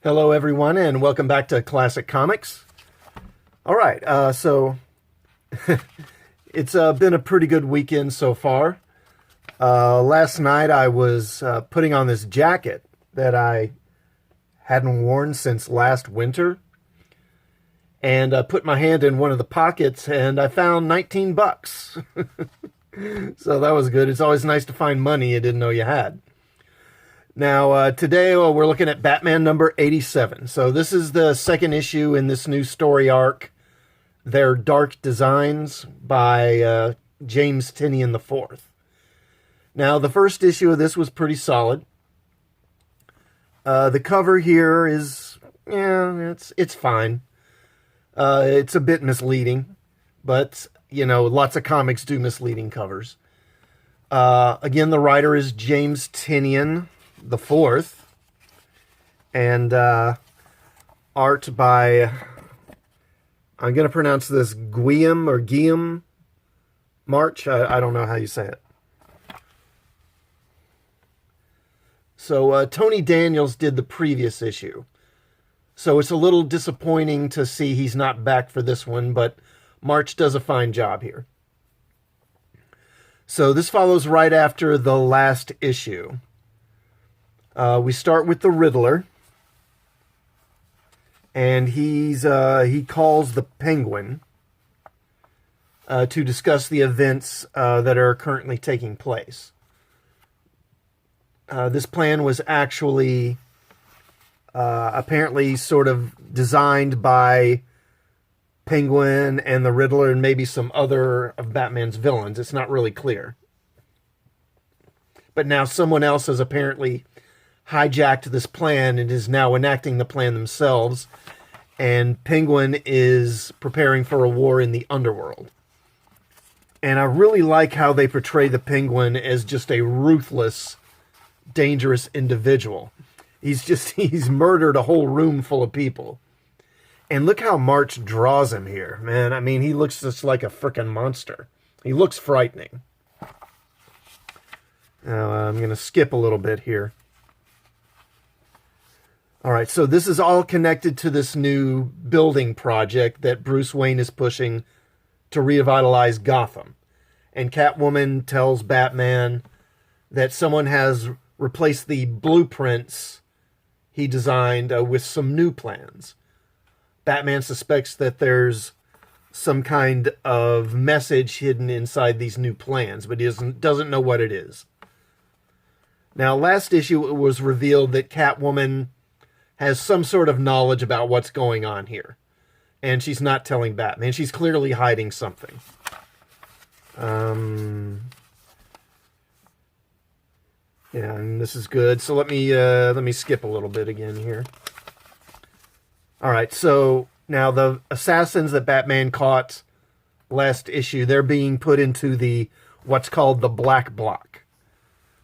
Hello, everyone, and welcome back to Classic Comics. All right, so it's been a pretty good weekend so far. Last night I was putting on this jacket that I hadn't worn since last winter, and I put my hand in one of the pockets, and I found 19 bucks. So that was good. It's always nice to find money you didn't know you had. Now, today we're looking at Batman number 87. So this is the second issue in this new story arc, Their Dark Designs, by James Tynion IV. Now, the first issue of this was pretty solid. The cover here is, it's fine. It's a bit misleading, but, you know, lots of comics do misleading covers. Again, the writer is James Tynion the fourth, and art by, I'm going to pronounce this Guillaume March. I don't know how you say it. So Tony Daniels did the previous issue, so it's a little disappointing to see he's not back for this one, but March does a fine job here. So this follows right after the last issue. We start with the Riddler, and he calls the Penguin to discuss the events that are currently taking place. This plan was actually apparently sort of designed by Penguin and the Riddler and maybe some other of Batman's villains. It's not really clear. But now someone else has apparently hijacked this plan and is now enacting the plan themselves, and Penguin is preparing for a war in the underworld. And I really like how they portray the Penguin as just a ruthless, dangerous individual. He's murdered a whole room full of people. And look how March draws him here, man. I mean, he looks just like a frickin' monster. He looks frightening. Now, I'm going to skip a little bit here. All right, so this is all connected to this new building project that Bruce Wayne is pushing to revitalize Gotham. And Catwoman tells Batman that someone has replaced the blueprints he designed with some new plans. Batman suspects that there's some kind of message hidden inside these new plans, but he doesn't know what it is. Now, last issue it was revealed that Catwoman has some sort of knowledge about what's going on here. And she's not telling Batman. She's clearly hiding something. Yeah, and this is good. So let me skip a little bit again here. All right, so now the assassins that Batman caught last issue, they're being put into what's called the Black Block.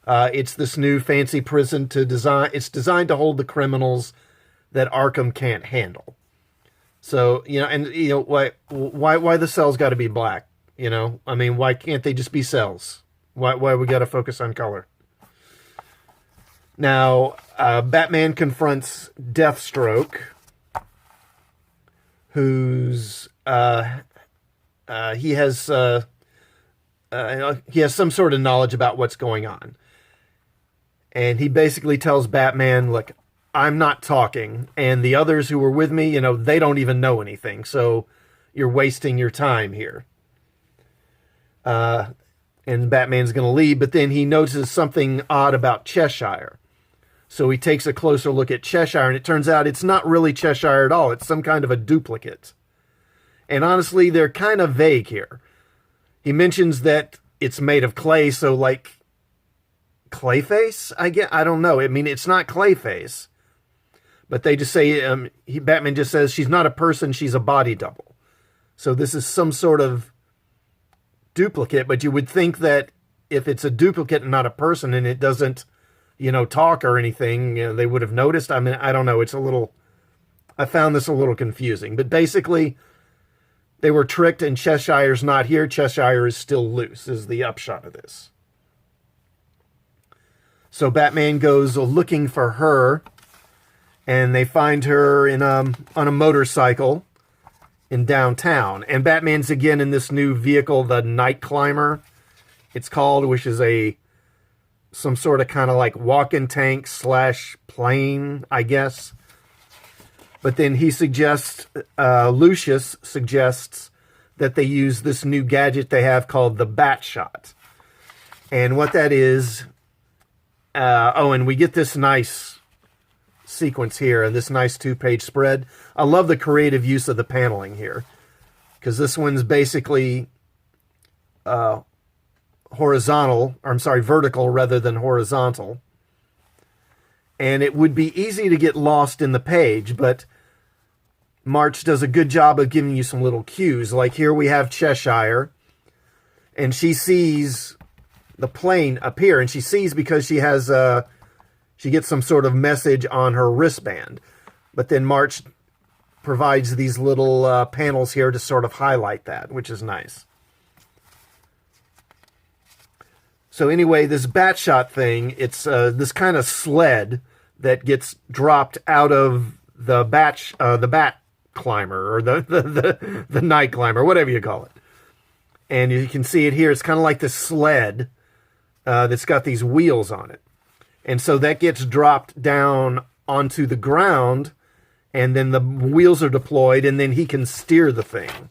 It's this new fancy prison it's designed to hold the criminals that Arkham can't handle. So, why the cells got to be black? You know, I mean, why can't they just be cells? Why we got to focus on color? Now, Batman confronts Deathstroke, who's he has some sort of knowledge about what's going on. And he basically tells Batman, look, I'm not talking, and the others who were with me, they don't even know anything, so you're wasting your time here. And Batman's going to leave, but then he notices something odd about Cheshire. So he takes a closer look at Cheshire, and it turns out it's not really Cheshire at all. It's some kind of a duplicate. And honestly, they're kind of vague here. He mentions that it's made of clay, so like Clayface? I don't know. I mean, it's not Clayface. But they just say, Batman just says, she's not a person, she's a body double. So this is some sort of duplicate, but you would think that if it's a duplicate and not a person and it doesn't, talk or anything, they would have noticed. I mean, I don't know. I found this a little confusing. But basically, they were tricked and Cheshire's not here. Cheshire is still loose, is the upshot of this. So Batman goes looking for her, and they find her on a motorcycle in downtown. And Batman's again in this new vehicle, the Night Climber, it's called, which is some sort of kind of like walking tank / plane, I guess. But then he suggests, Lucius suggests that they use this new gadget they have called the Bat Shot. And what that is, and we get this nice sequence here and this nice 2-page spread. I love the creative use of the paneling here, because this one's basically vertical rather than horizontal. And it would be easy to get lost in the page, but March does a good job of giving you some little cues. Like here we have Cheshire, and she sees the plane appear, and she sees because she has she gets some sort of message on her wristband. But then March provides these little panels here to sort of highlight that, which is nice. So anyway, this bat shot thing, it's this kind of sled that gets dropped out of the bat climber, or the night climber, whatever you call it. And you can see it here. It's kind of like this sled that's got these wheels on it. And so that gets dropped down onto the ground, and then the wheels are deployed, and then he can steer the thing.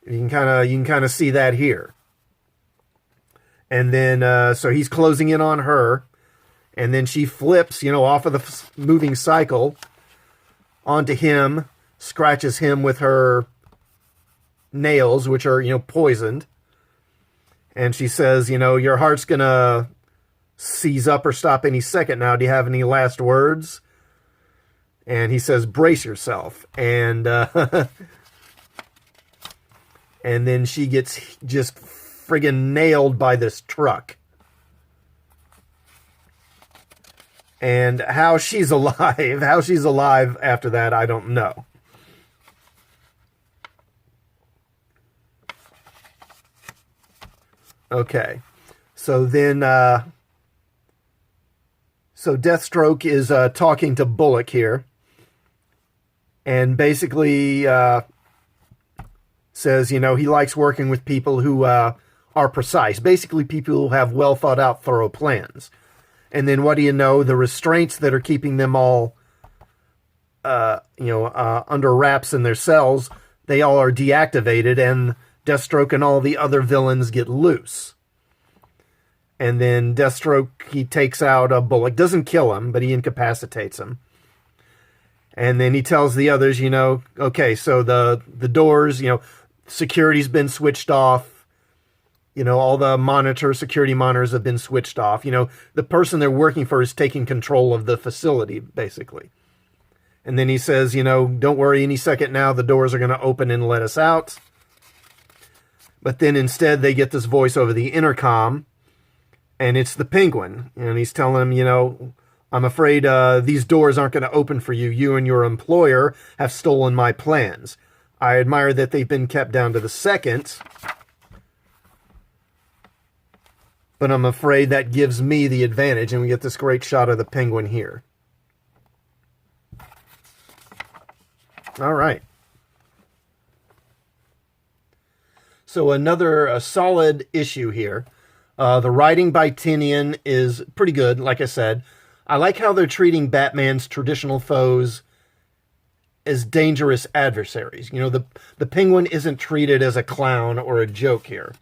You can kind of see that here. And then, so he's closing in on her, and then she flips, off of the moving cycle onto him, scratches him with her nails, which are, poisoned. And she says, your heart's going to seize up or stop any second now. Do you have any last words? And he says, brace yourself. And and then she gets just friggin' nailed by this truck. And how she's alive after that, I don't know. Okay. So then, so Deathstroke is talking to Bullock here. And basically says, he likes working with people who are precise. Basically, people who have well thought out, thorough plans. And then what do you know? The restraints that are keeping them all, under wraps in their cells, they all are deactivated, and Deathstroke and all the other villains get loose. And then Deathstroke, he takes out a Bullock. Doesn't kill him, but he incapacitates him. And then he tells the others, okay, so the doors, security's been switched off. All the security monitors have been switched off. The person they're working for is taking control of the facility, basically. And then he says, don't worry, any second now, the doors are going to open and let us out. But then instead they get this voice over the intercom, and it's the Penguin. And he's telling him, I'm afraid these doors aren't going to open for you. You and your employer have stolen my plans. I admire that they've been kept down to the second, but I'm afraid that gives me the advantage. And we get this great shot of the Penguin here. All right. So a solid issue here. The writing by Tynion is pretty good, like I said. I like how they're treating Batman's traditional foes as dangerous adversaries. The Penguin isn't treated as a clown or a joke here.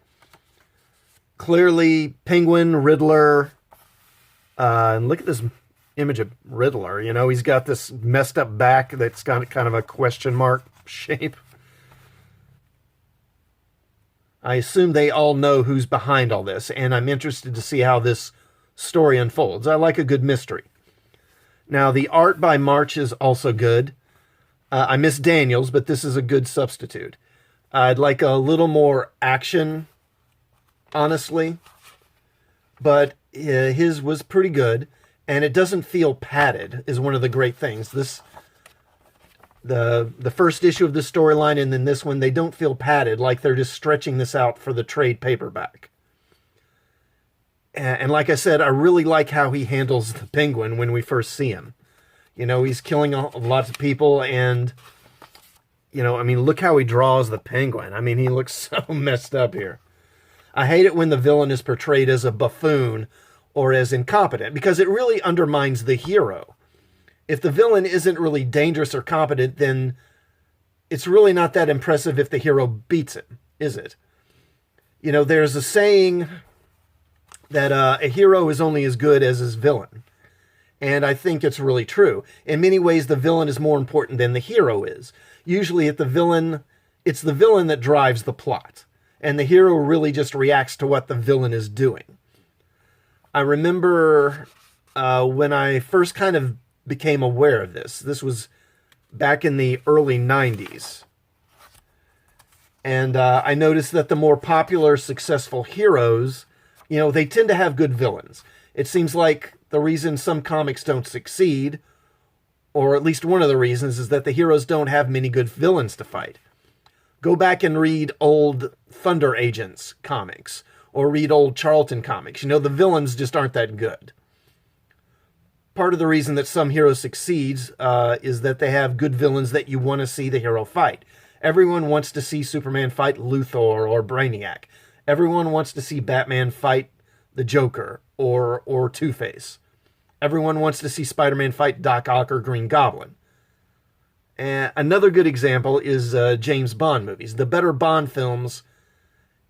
Clearly, Penguin, Riddler, and look at this image of Riddler. He's got this messed up back that's got kind of a question mark shape. I assume they all know who's behind all this, and I'm interested to see how this story unfolds. I like a good mystery. Now, the art by March is also good. I miss Daniels, but this is a good substitute. I'd like a little more action, honestly, but his was pretty good, and it doesn't feel padded, is one of the great things. The first issue of this storyline and then this one, they don't feel padded, like they're just stretching this out for the trade paperback. And like I said, I really like how he handles the Penguin when we first see him. You know, he's killing lots of people, and, you know, I mean, look how he draws the Penguin. I mean, he looks so messed up here. I hate it when the villain is portrayed as a buffoon or as incompetent, because it really undermines the hero. If the villain isn't really dangerous or competent, then it's really not that impressive if the hero beats him, is it? You know, there's a saying that a hero is only as good as his villain. And I think it's really true. In many ways, the villain is more important than the hero is. Usually it's the villain that drives the plot. And the hero really just reacts to what the villain is doing. I remember when I first kind of became aware of this. This was back in the early 90s. And I noticed that the more popular, successful heroes, you know, they tend to have good villains. It seems like the reason some comics don't succeed, or at least one of the reasons, is that the heroes don't have many good villains to fight. Go back and read old Thunder Agents comics, or read old Charlton comics. You know, the villains just aren't that good. Part of the reason that some heroes succeed is that they have good villains that you want to see the hero fight. Everyone wants to see Superman fight Luthor or Brainiac. Everyone wants to see Batman fight the Joker or Two-Face. Everyone wants to see Spider-Man fight Doc Ock or Green Goblin. And another good example is James Bond movies. The better Bond films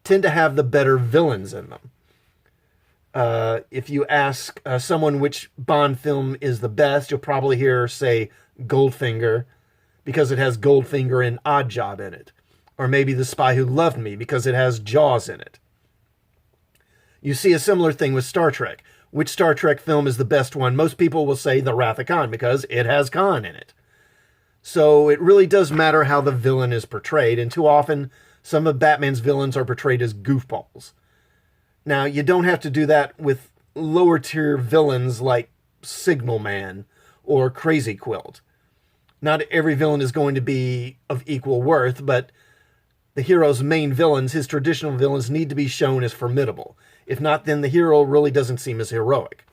tend to have the better villains in them. If you ask someone which Bond film is the best, you'll probably hear, say, Goldfinger, because it has Goldfinger and Oddjob in it. Or maybe The Spy Who Loved Me, because it has Jaws in it. You see a similar thing with Star Trek. Which Star Trek film is the best one? Most people will say The Wrath of Khan, because it has Khan in it. So it really does matter how the villain is portrayed, and too often some of Batman's villains are portrayed as goofballs. Now, you don't have to do that with lower tier villains like Signal Man or Crazy Quilt. Not every villain is going to be of equal worth, but the hero's main villains, his traditional villains, need to be shown as formidable. If not, then the hero really doesn't seem as heroic.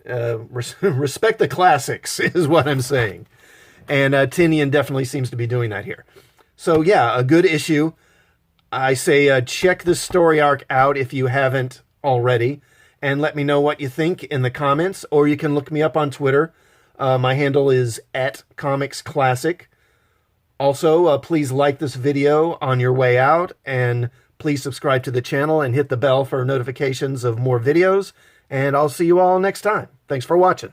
Respect the classics is what I'm saying. And Tynion definitely seems to be doing that here. So yeah, a good issue. I say check this story arc out if you haven't already, and let me know what you think in the comments, or you can look me up on Twitter. My handle is @ComicsClassic. Also, please like this video on your way out, and please subscribe to the channel and hit the bell for notifications of more videos, and I'll see you all next time. Thanks for watching.